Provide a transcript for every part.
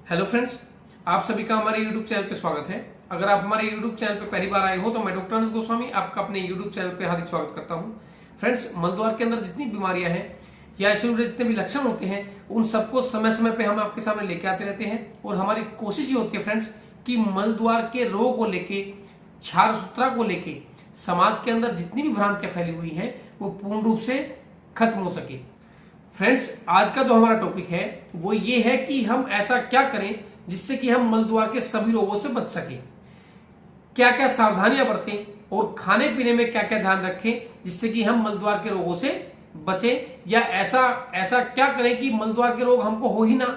Hello friends, आप सभी का हमारे यूट्यूब चैनल पे स्वागत है। अगर आप हमारे यूट्यूब चैनल पे पहली बार आए हो तो मैं डॉक्टर अनंत गोस्वामी आपका अपने यूट्यूब चैनल पे हार्दिक स्वागत करता हूं। फ्रेंड्स, मलद्वार के अंदर जितनी बीमारियां हैं या इससे जुड़े जितने भी लक्षण होते हैं उन सबको समय समय पे हम आपके सामने लेके आते रहते हैं और हमारी कोशिश ये होती है फ्रेंड्स कि मलद्वार के रोग को लेके, क्षार सूत्रा को लेके समाज के अंदर जितनी भी भ्रांतियां फैली हुई है वो पूर्ण रूप से खत्म हो सके। फ्रेंड्स, आज का जो हमारा टॉपिक है वो ये है कि हम ऐसा क्या करें जिससे कि हम मलद्वार के सभी रोगों से बच सकें, क्या क्या सावधानियां बरतें और खाने पीने में क्या क्या ध्यान रखें जिससे कि हम मलद्वार के रोगों से बचें, या ऐसा क्या करें कि मलद्वार के रोग हमको हो ही ना।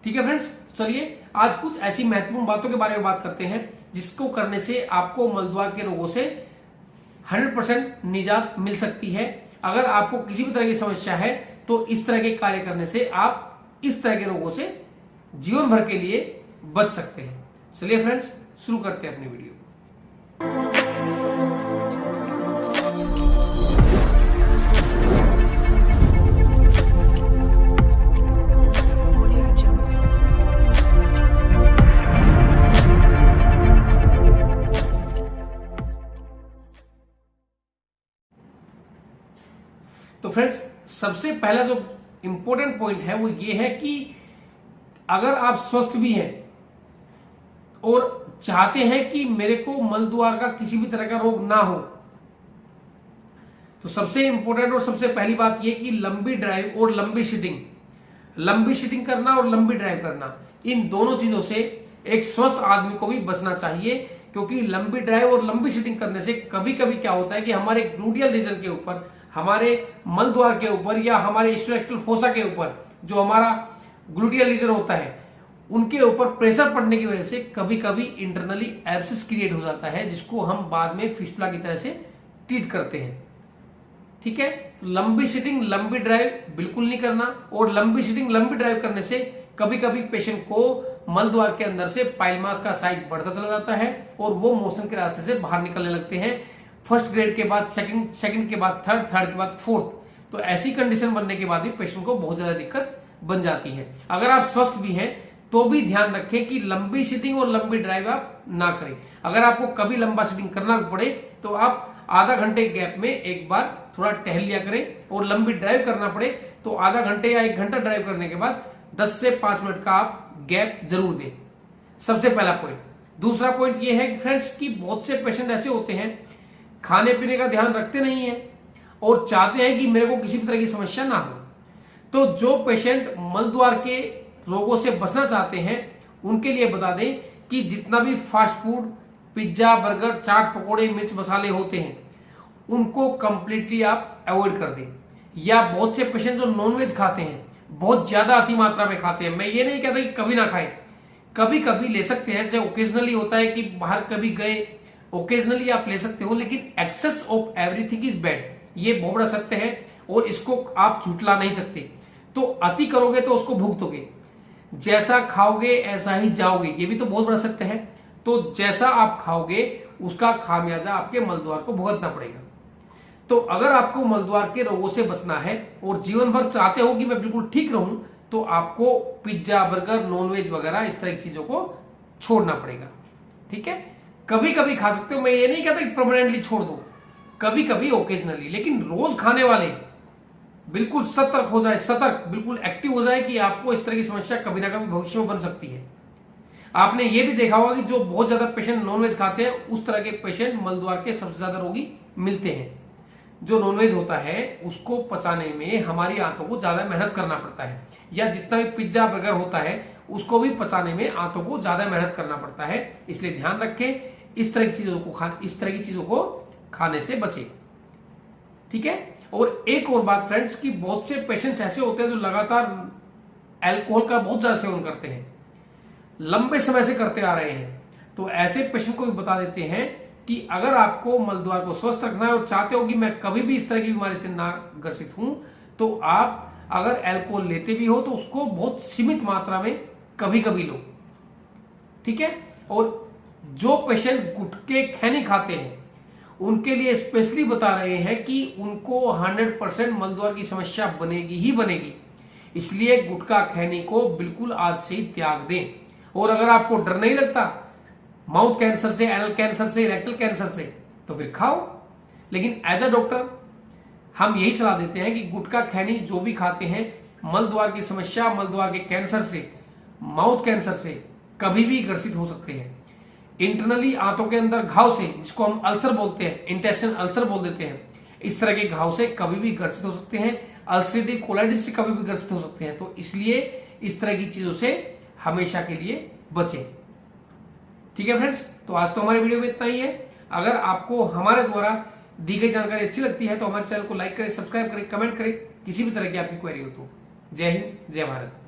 ठीक है फ्रेंड्स, चलिए आज कुछ ऐसी महत्वपूर्ण बातों के बारे में बात करते हैं जिसको करने से आपको मलद्वार के रोगों से 100% निजात मिल सकती है। अगर आपको किसी भी तरह की समस्या है तो इस तरह के कार्य करने से आप इस तरह के रोगों से जीवन भर के लिए बच सकते हैं। चलिए फ्रेंड्स, शुरू करते हैं अपनी वीडियो। तो फ्रेंड्स, सबसे पहला जो इंपॉर्टेंट पॉइंट है वो ये है कि अगर आप स्वस्थ भी हैं और चाहते हैं कि मेरे को मलद्वार का किसी भी तरह का रोग ना हो, तो सबसे इंपॉर्टेंट और सबसे पहली बात यह कि लंबी ड्राइव और लंबी सीटिंग करना और लंबी ड्राइव करना, इन दोनों चीजों से एक स्वस्थ आदमी को भी बचना चाहिए। क्योंकि लंबी ड्राइव और लंबी सीटिंग करने से कभी कभी क्या होता है कि हमारे ग्लूटियल रीजन के ऊपर, हमारे मलद्वार के ऊपर या हमारे इस्टोरेक्टल फोसा के ऊपर जो हमारा ग्लूटियल रीजन होता है उनके ऊपर प्रेशर पड़ने की वजह से कभी कभी इंटरनली एब्सेस क्रिएट हो जाता है, जिसको हम बाद में फिस्टुला की तरह से ट्रीट करते हैं। ठीक है, तो लंबी सीटिंग लंबी ड्राइव बिल्कुल नहीं करना, और लंबी सीटिंग लंबी ड्राइव करने से कभी कभी पेशेंट को मलद्वार के अंदर से पाइल मास का साइज बढ़ता चला जाता है और वो मोशन के रास्ते से बाहर निकलने लगते हैं। फर्स्ट ग्रेड के बाद सेकंड के बाद थर्ड के बाद फोर्थ। तो ऐसी कंडीशन बनने के बाद भी पेशेंट को बहुत ज्यादा दिक्कत बन जाती है। अगर आप स्वस्थ भी हैं तो भी ध्यान रखें कि लंबी सीटिंग और लंबी ड्राइव आप ना करें। अगर आपको कभी लंबा सीटिंग करना पड़े तो आप आधा घंटे गैप में एक बार थोड़ा टहल लिया करें, और लंबी ड्राइव करना पड़े तो आधा घंटे या 1 घंटा ड्राइव करने के बाद 10 से 5 मिनट का आप गैप जरूर दें। सबसे पहला पॉइंट। दूसरा पॉइंट यह है कि फ्रेंड्स की बहुत से पेशेंट ऐसे होते हैं खाने पीने का ध्यान रखते नहीं है और चाहते हैं कि मेरे को किसी भी तरह की समस्या ना हो। तो जो पेशेंट मलद्वार के रोगों से बचना चाहते हैं उनके लिए बता दें कि जितना भी फास्ट फूड, पिज्जा, बर्गर, चाट, पकोड़े, मिर्च मसाले होते हैं उनको कंप्लीटली आप अवॉइड कर दें। या बहुत से पेशेंट जो नॉनवेज खाते हैं, बहुत ज्यादा अति मात्रा में खाते हैं, मैं ये नहीं कहता कि कभी ना खाएं, कभी कभी ले सकते हैं, जैसे ओकेजनली होता है कि बाहर कभी गए, ओकेजनली आप ले सकते हो, लेकिन excess of everything is bad, ये बहुत बड़ा सत्य है और इसको आप झुटला नहीं सकते। तो अति करोगे तो उसको भुगतोगे, जैसा खाओगे ऐसा ही जाओगे, ये भी तो बहुत बड़ा सत्य है। तो जैसा आप खाओगे उसका खामियाजा आपके मलद्वार को भुगतना पड़ेगा। तो अगर आपको मलद्वार के रोगों से बचना है और जीवन भर चाहते हो कि मैं बिल्कुल ठीक रहूं, तो आपको पिज्जा, बर्गर, नॉनवेज वगैरह इस तरह की चीजों को छोड़ना पड़ेगा। ठीक है, कभी कभी खा सकते हो, मैं ये नहीं कहता कि परमानेंटली छोड़ दो, कभी कभी ओकेजनली, लेकिन रोज खाने वाले बिल्कुल सतर्क हो जाए, बिल्कुल एक्टिव हो जाए कि आपको इस तरह की समस्या कभी ना कभी भविष्य में बन सकती है। आपने ये भी देखा होगा कि जो बहुत ज्यादा पेशेंट नॉनवेज खाते हैं उस तरह के पेशेंट मलद्वार के सबसे ज्यादा रोगी मिलते हैं। जो नॉनवेज होता है उसको पचाने में हमारी आंतों को ज्यादा मेहनत करना पड़ता है, या जितना भी पिज्जा बर्गर होता है उसको भी पचाने में आंतों को ज्यादा मेहनत करना पड़ता है। इसलिए ध्यान रखें, इस तरह की चीजों को खाने से बचे। ठीक है, और एक और बात फ्रेंड्स की बहुत से पेशेंट्स ऐसे होते हैं जो लगातार अल्कोहल का बहुत ज्यादा सेवन करते हैं, लंबे समय से करते आ रहे हैं। तो ऐसे पेशेंट को भी बता देते हैं कि अगर आपको मलद्वार को स्वस्थ रखना है और चाहते हो कि मैं कभी भी इस तरह की बीमारी से ना ग्रसित हूं, तो आप अगर अल्कोहल लेते भी हो तो उसको बहुत सीमित मात्रा में कभी कभी लो। ठीक है, और जो पेशेंट गुटखे खैनी खाते हैं उनके लिए स्पेशली बता रहे हैं कि उनको 100% मलद्वार की समस्या बनेगी ही बनेगी। इसलिए गुटखा खैनी को बिल्कुल आज से ही त्याग दें। और अगर आपको डर नहीं लगता माउथ कैंसर से, एनल कैंसर से, रेक्टल कैंसर से, तो फिर खाओ। लेकिन एज अ डॉक्टर हम यही सलाह देते हैं कि गुटखा खैनी जो भी खाते हैं मल द्वार की समस्या, मल द्वार के कैंसर से, माउथ कैंसर से कभी भी ग्रसित हो सकते हैं। इंटरनली आंतों के अंदर घाव से, जिसको हम अल्सर बोलते हैं, इंटेस्टाइनल अल्सर बोल देते हैं, इस तरह के घाव से कभी भी ग्रसित हो सकते हैं। अल्सरेटिव कोलाइटिस से कभी भी ग्रसित हो सकते हैं। तो इसलिए इस तरह की चीजों से हमेशा के लिए बचें। ठीक है फ्रेंड्स, तो आज तो हमारे वीडियो में इतना ही है। अगर आपको हमारे द्वारा दी गई जानकारी अच्छी लगती है तो हमारे चैनल को लाइक करें, सब्सक्राइब करें, कमेंट करें। किसी भी तरह की आपकी क्वेरी हो तो जय हिंद, जय भारत।